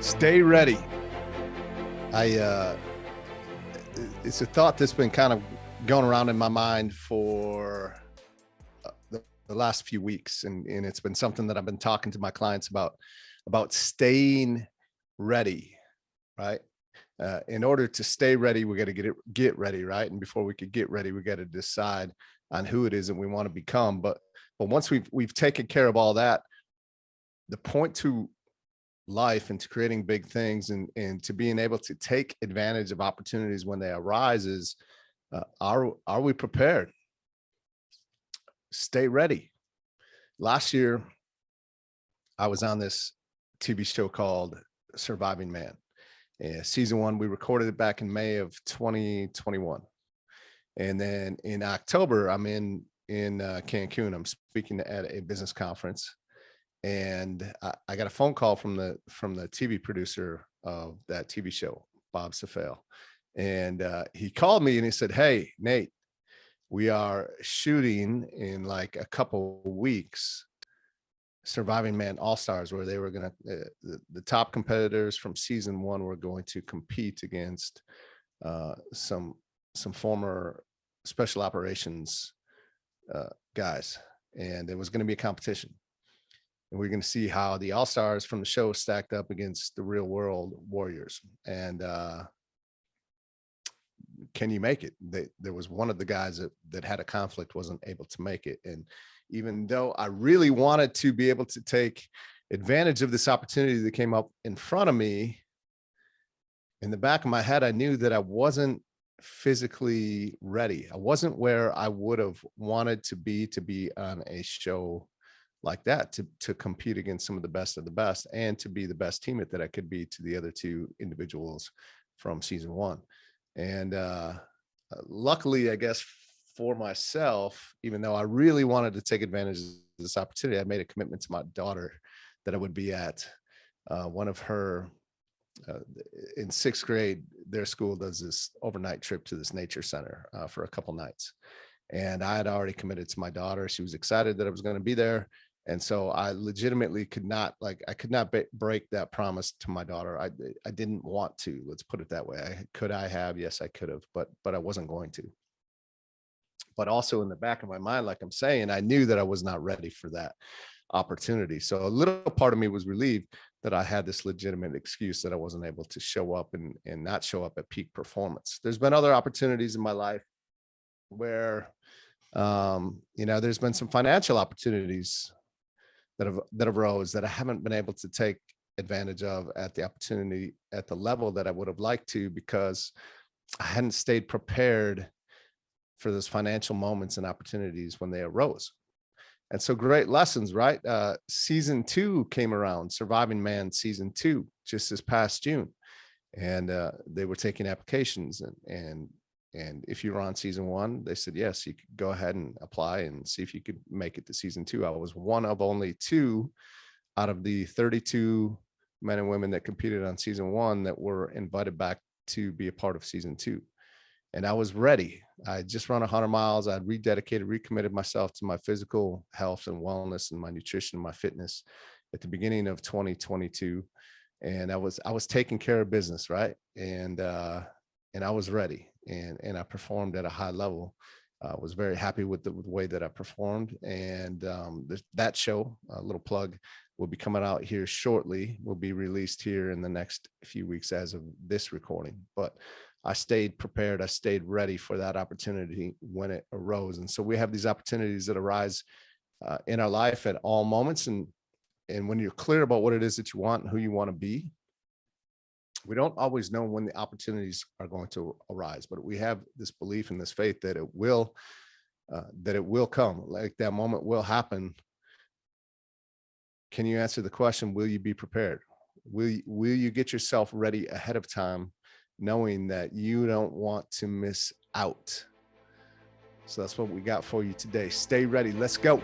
Stay ready. It's a thought that's been kind of going around in my mind for the last few weeks, and it's been something that I've been talking to my clients about staying ready, right? In order to stay ready, we got to get ready, right? And before we could get ready, we got to decide on who it is that we want to become. But once we've taken care of all that, the point to life and to creating big things and to being able to take advantage of opportunities when they arise is are we prepared? Stay ready. Last year, I was on this TV show called Surviving Man. Season 1, we recorded it back in May of 2021. And then in October, I'm in Cancun. I'm speaking at a business conference. And I got a phone call from the TV producer of that TV show, Bob Safale. And he called me and he said, "Hey, Nate, we are shooting in like a couple of weeks Surviving Man All-Stars, where they were going to, the top competitors from season 1 were going to compete against some former special operations guys. And it was going to be a competition. And we're going to see how the all-stars from the show stacked up against the real world warriors. And can you make it? There was one of the guys that had a conflict, wasn't able to make it. And even though I really wanted to be able to take advantage of this opportunity that came up in front of me, in the back of my head, I knew that I wasn't physically ready. I wasn't where I would have wanted to be on a show like that, to compete against some of the best and to be the best teammate that I could be to the other two individuals from season 1. And luckily, I guess for myself, even though I really wanted to take advantage of this opportunity, I made a commitment to my daughter that I would be at one of her in 6th grade. Their school does this overnight trip to this nature center for a couple nights. And I had already committed to my daughter. She was excited that I was going to be there. And so I legitimately could not break that promise to my daughter. I didn't want to, let's put it that way. Could I have? Yes, I could have, but I wasn't going to. But also in the back of my mind, like I'm saying, I knew that I was not ready for that opportunity. So a little part of me was relieved that I had this legitimate excuse that I wasn't able to show up and not show up at peak performance. There's been other opportunities in my life where, there's been some financial opportunities that arose that I haven't been able to take advantage of at the level that I would have liked to, because I hadn't stayed prepared for those financial moments and opportunities when they arose. And so great lessons, right? Season 2 came around, Surviving Man season 2, just this past June. And they were taking applications, and if you were on season 1, they said, yes, you could go ahead and apply and see if you could make it to season 2. I was one of only 2 out of the 32 men and women that competed on season 1 that were invited back to be a part of season 2. And I was ready. I just run 100 miles. I'd recommitted myself to my physical health and wellness and my nutrition and my fitness at the beginning of 2022. And I was taking care of business, right? And I was ready. And I performed at a high level. I was very happy with the way that I performed. And that show, a little plug, will be coming out here shortly. Will be released here in the next few weeks as of this recording. But I stayed prepared. I stayed ready for that opportunity when it arose. And so we have these opportunities that arise in our life at all moments. And when you're clear about what it is that you want and who you want to be, we don't always know when the opportunities are going to arise, but we have this belief and this faith that it will come, like that moment will happen. Can you answer the question, will you be prepared? Will you get yourself ready ahead of time, knowing that you don't want to miss out? So that's what we got for you today. Stay ready. Let's go.